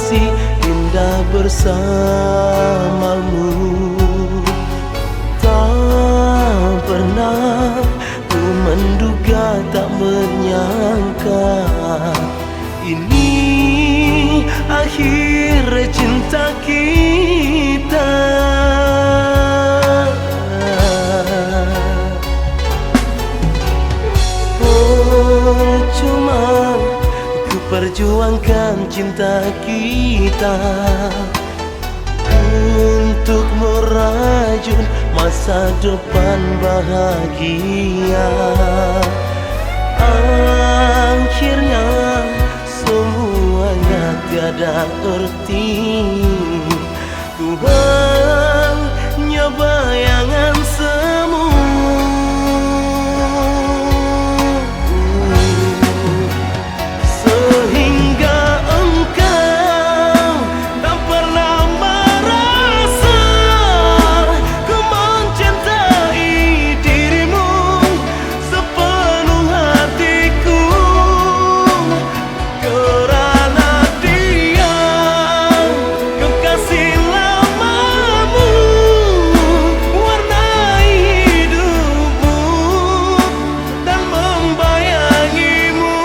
masih indah bersamamu. Tak pernah ku menduga, tak menyangka ini akhir cinta kita. Cuma ku perjuangkan cinta kita untuk merajut masa depan bahagia. Akhirnya semuanya tiada arti, ku hanya bayangan semu. Sehingga engkau tak pernah merasa ku mencintai dirimu sepenuh hatiku. Kerana dia kekasih lamamu, warnai hidupmu dan membayangimu.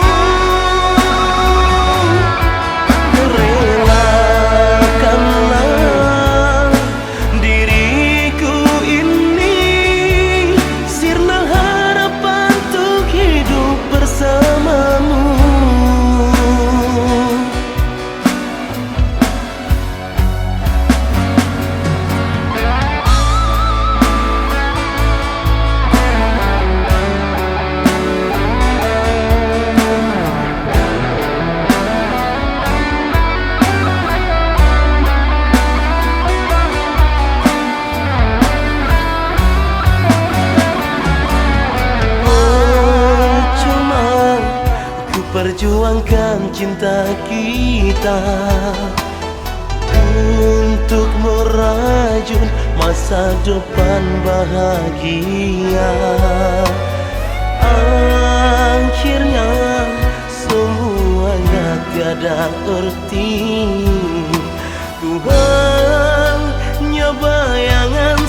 Relakanlah diriku ini sirna harapan untuk hidup bersamamu. Perjuangkan cinta kita untuk merajut masa depan bahagia. Akhirnya semuanya tiada arti, ku hanya bayangan